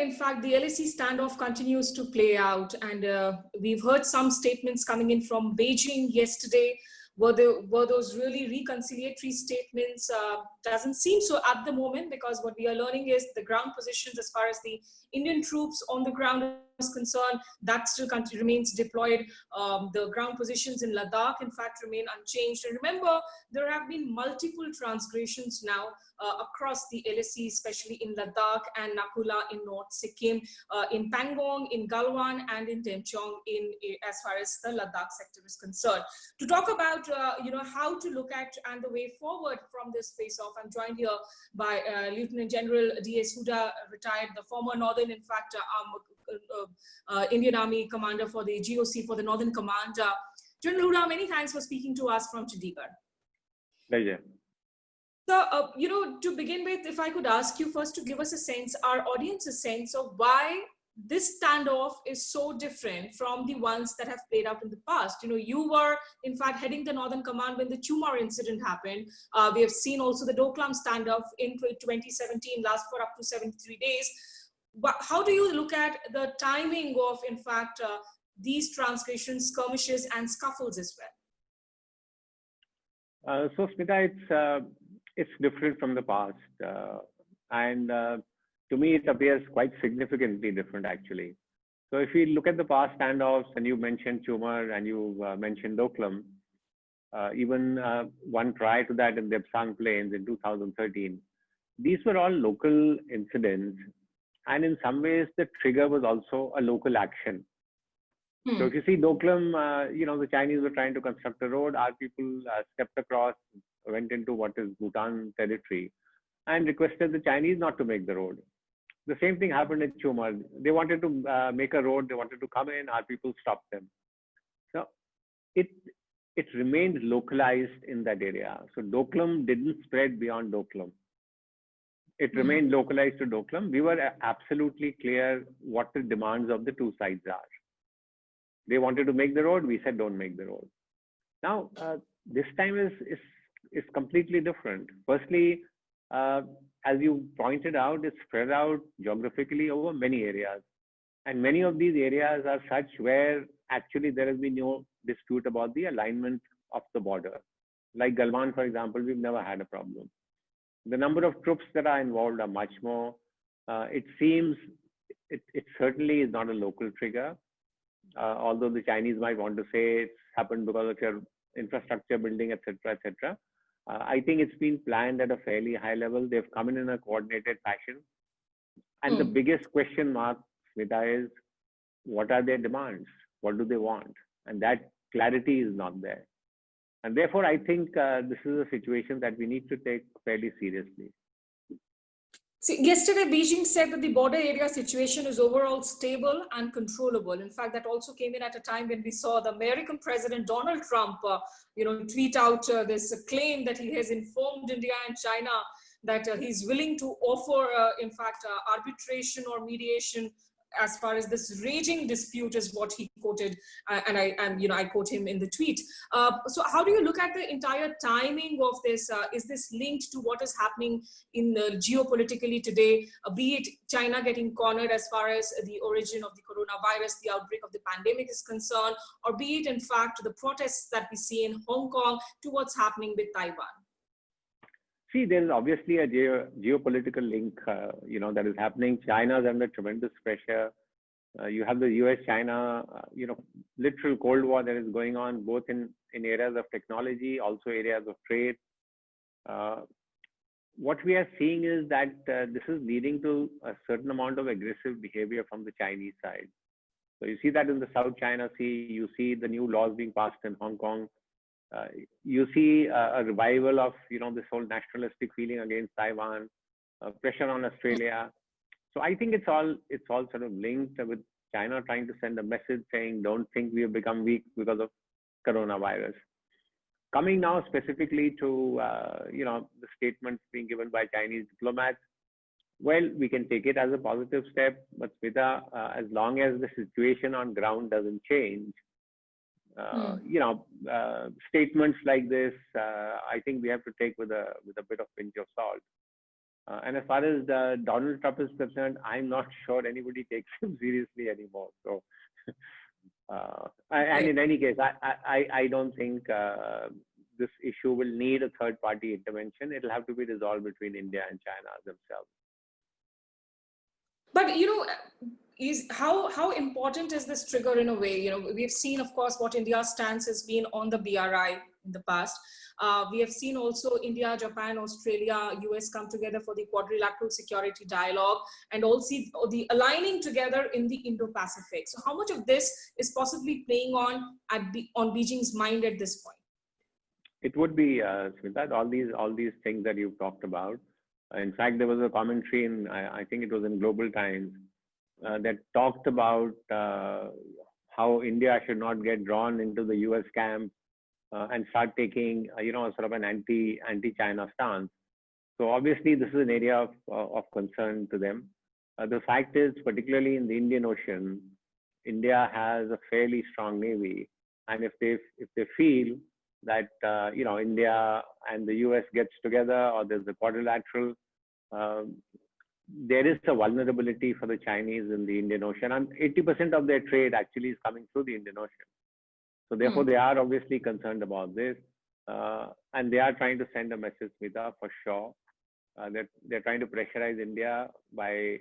in fact, the LAC standoff continues to play out, and we've heard some statements coming in from Beijing yesterday. Were those really reconciliatory statements? Doesn't seem so at the moment, because what we are learning is the ground positions as far as the Indian troops on the ground is concerned, that still remains deployed. The ground positions in Ladakh, in fact, remain unchanged. And remember, there have been multiple transgressions now across the LAC, especially in Ladakh and Nakula in North Sikkim, in Pangong, in Galwan, and in Temchong, as far as the Ladakh sector is concerned. To talk about how to look at and the way forward from this face-off, I'm joined here by Lieutenant General D.S. Huda, retired, the former Northern, in fact, Indian Army commander for the GOC for the Northern Command. General Huda, many thanks for speaking to us from Chandigarh. Pleasure. So, to begin with, if I could ask you first to give us a sense, our audience a sense of why this standoff is so different from the ones that have played out in the past. You were, in fact, heading the Northern Command when the Chumar incident happened. We have seen also the Doklam standoff in 2017, last for up to 73 days. But how do you look at the timing of, in fact, these transgressions, skirmishes, and scuffles as well? So, Smita, it's different from the past. To me, it appears quite significantly different, actually. So if you look at the past standoffs, and you mentioned Chumar and you mentioned Doklam, even one prior to that in the Depsang Plains in 2013, these were all local incidents. And in some ways, the trigger was also a local action. So if you see Doklam, the Chinese were trying to construct a road. Our people stepped across, went into what is Bhutan territory, and requested the Chinese not to make the road. The same thing happened in Chumar. They wanted to make a road. They wanted to come in. Our people stopped them. So it remained localized in that area. So Doklam didn't spread beyond Doklam. It remained localized to Doklam. We were absolutely clear what the demands of the two sides are. They wanted to make the road. We said, don't make the road. Now, this time is completely different. Firstly, as you pointed out, it's spread out geographically over many areas. And many of these areas are such where actually there has been no dispute about the alignment of the border. Like Galwan, for example, we've never had a problem. The number of troops that are involved are much more. It seems it certainly is not a local trigger, although the Chinese might want to say it's happened because of your infrastructure building, etc., etc. I think it's been planned at a fairly high level. They've come in a coordinated fashion. And the biggest question mark, Smita, is what are their demands? What do they want? And that clarity is not there. And therefore, I think this is a situation that we need to take fairly seriously. See, yesterday, Beijing said that the border area situation is overall stable and controllable. In fact, that also came in at a time when we saw the American President Donald Trump, tweet out this claim that he has informed India and China that he's willing to offer, in fact, arbitration or mediation as far as this raging dispute is what he quoted, and I quote him in the tweet. So how do you look at the entire timing of this? Is this linked to what is happening in geopolitically today, be it China getting cornered as far as the origin of the coronavirus, the outbreak of the pandemic is concerned, or be it in fact the protests that we see in Hong Kong to what's happening with Taiwan? See, there's obviously a geopolitical link, that is happening. China is under tremendous pressure. You have the US-China, literal Cold War that is going on, both in areas of technology, also areas of trade. What we are seeing is that this is leading to a certain amount of aggressive behavior from the Chinese side. So you see that in the South China Sea, you see the new laws being passed in Hong Kong. You see a revival of this whole nationalistic feeling against Taiwan, pressure on Australia. So I think it's all sort of linked with China trying to send a message saying, don't think we have become weak because of coronavirus. Coming now specifically to the statements being given by Chinese diplomats, well, we can take it as a positive step, but Smita, as long as the situation on ground doesn't change, statements like this, I think we have to take with a bit of pinch of salt. And as far as Donald Trump is concerned, I'm not sure anybody takes him seriously anymore. So, and in any case, I don't think this issue will need a third-party intervention. It'll have to be resolved between India and China themselves. But how important is this trigger in a way? We've seen, of course, what India's stance has been on the BRI in the past. We have seen also India, Japan, Australia, US come together for the quadrilateral security dialogue, and also the aligning together in the Indo-Pacific. So how much of this is possibly playing on Beijing's mind at this point? It would be, Smita, all these things that you've talked about. In fact, there was a commentary in, I think it was in Global Times, that talked about how India should not get drawn into the US camp and start taking, sort of an anti-China stance. So obviously, this is an area of concern to them. The fact is, particularly in the Indian Ocean, India has a fairly strong navy, and if they feel that India and the US gets together, or there's a quadrilateral, there is a vulnerability for the Chinese in the Indian Ocean, and 80% of their trade actually is coming through the Indian Ocean. So therefore, they are obviously concerned about this, and they are trying to send a message, Smita, for sure. They're trying to pressurize India by,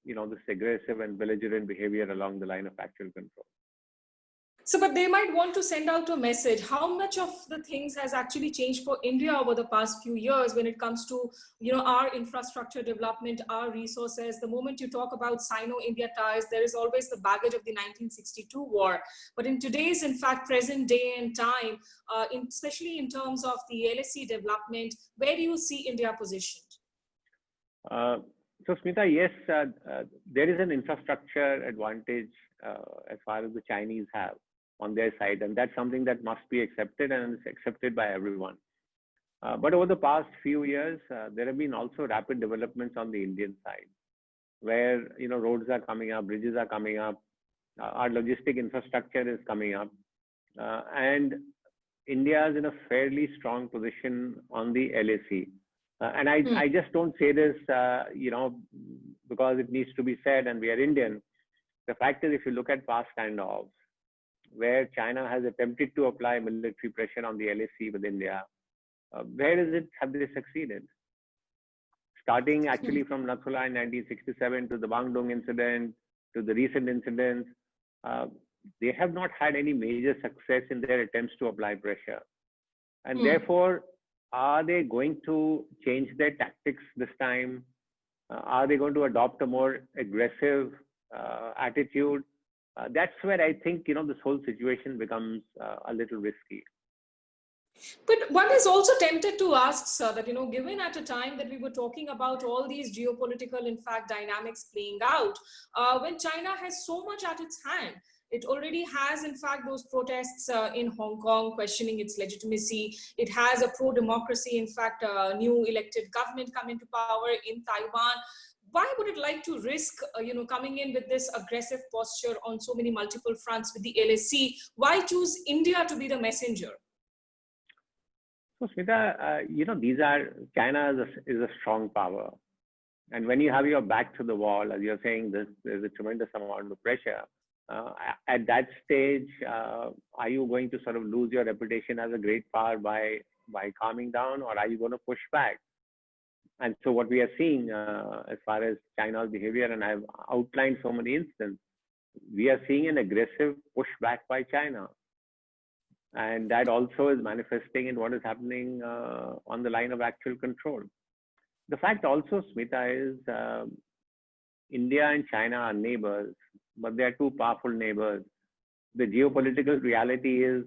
this aggressive and belligerent behavior along the line of actual control. So, but they might want to send out a message. How much of the things has actually changed for India over the past few years when it comes to, our infrastructure development, our resources? The moment you talk about Sino-India ties, there is always the baggage of the 1962 war. But in today's, in fact, present day and time, especially in terms of the LSC development, where do you see India positioned? So, Smita, yes, there is an infrastructure advantage as far as the Chinese have on their side, and that's something that must be accepted, and it's accepted by everyone. But over the past few years, there have been also rapid developments on the Indian side, where roads are coming up, bridges are coming up, our logistic infrastructure is coming up, and India is in a fairly strong position on the LAC. And I just don't say this, because it needs to be said, and we are Indian. The fact is, if you look at past standoffs, where China has attempted to apply military pressure on the LAC with India, where have they succeeded? Starting actually from Nathula in 1967 to the Bandung incident, to the recent incidents, they have not had any major success in their attempts to apply pressure. And therefore, are they going to change their tactics this time? Are they going to adopt a more aggressive attitude? That's where I think, this whole situation becomes a little risky. But one is also tempted to ask, sir, that, given at a time that we were talking about all these geopolitical, in fact, dynamics playing out, when China has so much at its hand, it already has, in fact, those protests in Hong Kong questioning its legitimacy. It has a pro-democracy, in fact, new elected government come into power in Taiwan. Why would it like to risk, coming in with this aggressive posture on so many multiple fronts with the LSC? Why choose India to be the messenger? So, Smita, China is a strong power. And when you have your back to the wall, as you're saying, there's a tremendous amount of pressure. At that stage, are you going to sort of lose your reputation as a great power by calming down, or are you going to push back? And so what we are seeing as far as China's behavior, and I've outlined so many instances, we are seeing an aggressive pushback by China. And that also is manifesting in what is happening on the line of actual control. The fact also, Smita, is India and China are neighbors, but they are two powerful neighbors. The geopolitical reality is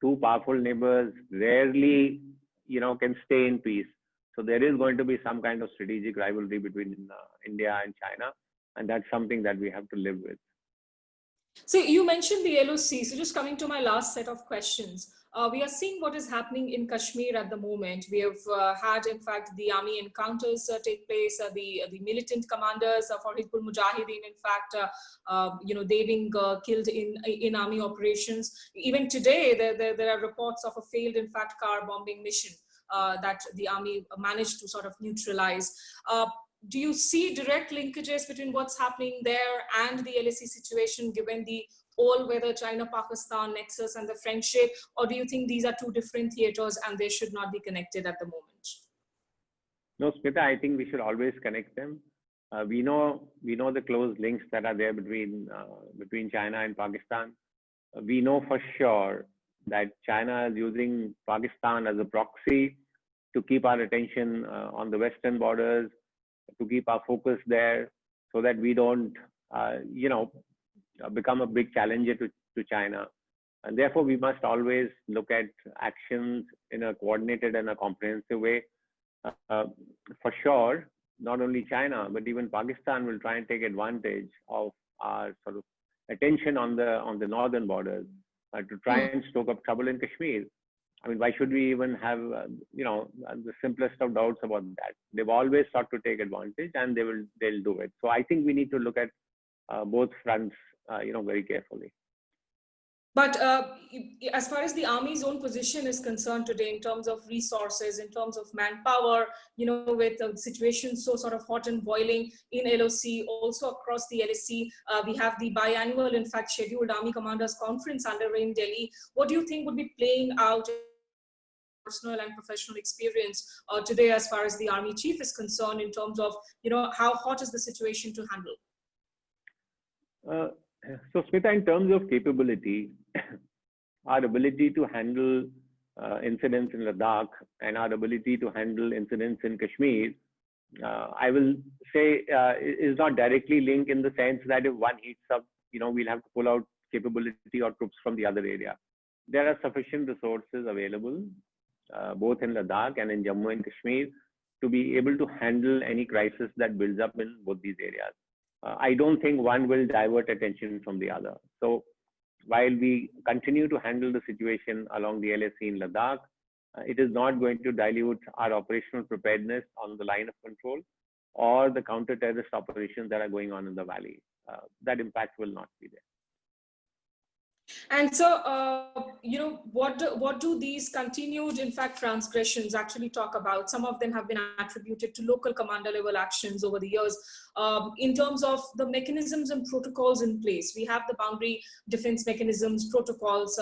two powerful neighbors rarely, can stay in peace. So there is going to be some kind of strategic rivalry between India and China, and that's something that we have to live with. So you mentioned the LOC. So just coming to my last set of questions, we are seeing what is happening in Kashmir at the moment. We have had, in fact, the army encounters take place. The militant commanders for Hizbul Mujahideen, in fact, they being killed in army operations. Even today, there are reports of a failed, in fact, car bombing mission. that the army managed to sort of neutralize. Do you see direct linkages between what's happening there and the LAC situation, given the all-weather China-Pakistan nexus and the friendship, or do you think these are two different theaters and they should not be connected at the moment? No, Smita, I think we should always connect them. We know the close links that are there between China and Pakistan. We know for sure that China is using Pakistan as a proxy to keep our attention on the western borders, to keep our focus there, so that we don't, become a big challenger to China. And therefore, we must always look at actions in a coordinated and a comprehensive way. For sure, not only China, but even Pakistan will try and take advantage of our sort of attention on the northern borders to try and stoke up trouble in Kashmir. I mean, why should we even have, the simplest of doubts about that? They've always sought to take advantage, and they'll do it. So I think we need to look at both fronts, very carefully. But as far as the army's own position is concerned today, in terms of resources, in terms of manpower, with the situation so sort of hot and boiling in LOC, also across the LAC, we have the biannual, in fact, scheduled Army Commanders Conference underway in Delhi. What do you think would be playing out personal and professional experience today, as far as the Army Chief is concerned, in terms of, how hot is the situation to handle? So, Smita, in terms of capability, our ability to handle incidents in Ladakh and our ability to handle incidents in Kashmir, I will say is not directly linked, in the sense that if one heats up, we'll have to pull out capability or troops from the other area. There are sufficient resources available, both in Ladakh and in Jammu and Kashmir, to be able to handle any crisis that builds up in both these areas. I don't think one will divert attention from the other. So while we continue to handle the situation along the LAC in Ladakh, it is not going to dilute our operational preparedness on the line of control or the counter-terrorist operations that are going on in the valley. That impact will not be there. And so, what do these continued, in fact, transgressions actually talk about? Some of them have been attributed to local commander level actions over the years. In terms of the mechanisms and protocols in place, we have the boundary defense mechanisms, protocols.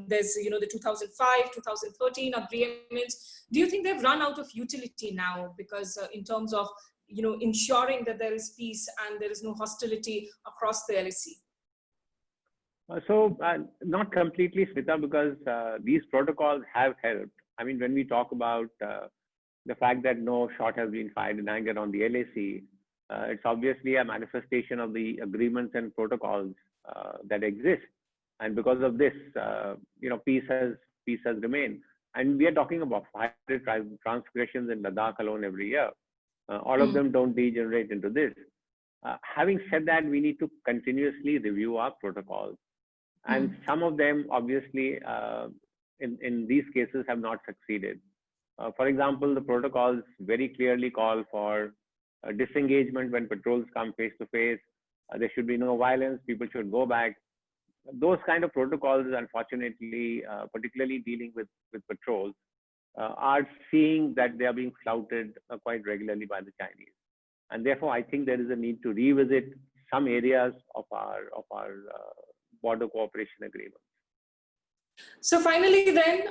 There's, the 2005, 2013 agreements. Do you think they've run out of utility now? Because in terms of, ensuring that there is peace and there is no hostility across the LAC? So not completely, Smita, because these protocols have helped. I mean, when we talk about the fact that no shot has been fired in anger on the LAC, it's obviously a manifestation of the agreements and protocols that exist. And because of this, peace has remained. And we are talking about 500 transgressions in Ladakh alone every year. All of them don't degenerate into this. Having said that, we need to continuously review our protocols. And some of them, obviously, in these cases have not succeeded. For example, the protocols very clearly call for disengagement when patrols come face to face. There should be no violence. People should go back. Those kind of protocols, unfortunately, particularly dealing with patrols, are seeing that they are being flouted quite regularly by the Chinese. And therefore, I think there is a need to revisit some areas of our border cooperation agreements. So finally then,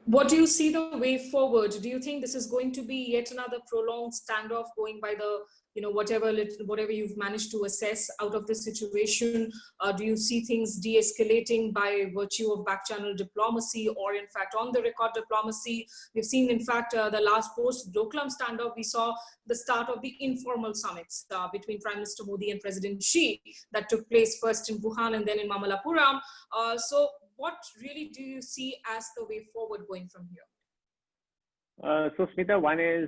what do you see the way forward? Do you think this is going to be yet another prolonged standoff going by the, whatever you've managed to assess out of this situation? Do you see things de-escalating by virtue of back-channel diplomacy or in fact on the record diplomacy? We've seen in fact the last post-Doklam standoff, we saw the start of the informal summits between Prime Minister Modi and President Xi that took place first in Wuhan and then in Mamallapuram. So what really do you see as the way forward going from here? So Smita, one is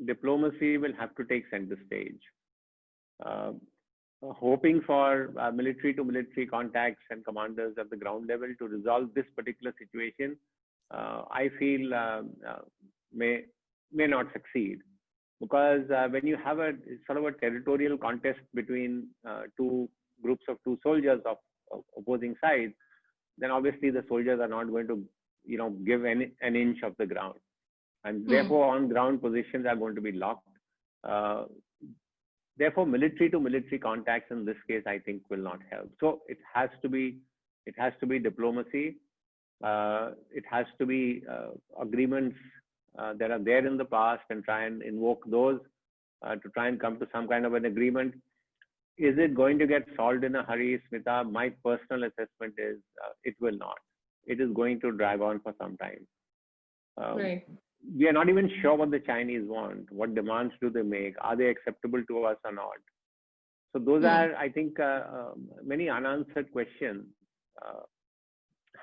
diplomacy will have to take center stage. Hoping for military to military contacts and commanders at the ground level to resolve this particular situation, I feel may not succeed. Because when you have a sort of a territorial contest between two groups of two soldiers of opposing sides, then obviously the soldiers are not going to give an inch of the ground. And therefore, on ground positions are going to be locked. Therefore, military to military contacts in this case, I think, will not help. So it has to be diplomacy. It has to be agreements that are there in the past, and try and invoke those to try and come to some kind of an agreement. Is it going to get solved in a hurry, Smita? My personal assessment is it will not. It is going to drag on for some time. Right. We are not even sure what the Chinese want. What demands do they make? Are they acceptable to us or not? So those are, I think, many unanswered questions.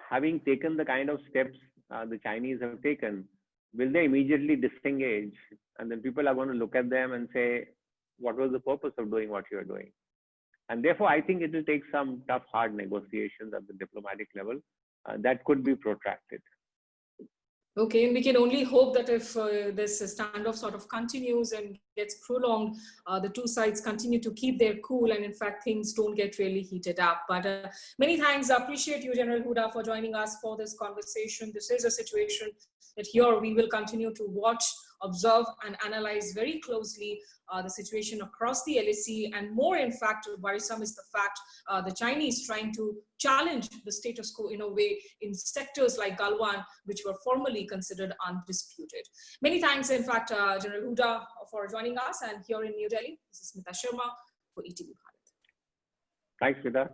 Having taken the kind of steps the Chinese have taken, will they immediately disengage? And then people are going to look at them and say, what was the purpose of doing what you are doing? And therefore, I think it will take some tough, hard negotiations at the diplomatic level that could be protracted. Okay, and we can only hope that if this standoff sort of continues and gets prolonged, the two sides continue to keep their cool, and in fact, things don't get really heated up. But many thanks. I appreciate you, General Hooda, for joining us for this conversation. This is a situation that here we will continue to watch, observe, and analyze very closely the situation across the LAC. And more, in fact, worrisome is the fact the Chinese trying to challenge the status quo in a way in sectors like Galwan, which were formerly considered undisputed. Many thanks, in fact, General Hooda, for joining us. And here in New Delhi, this is Smita Sharma for ETV Bharat. Thanks, Smita.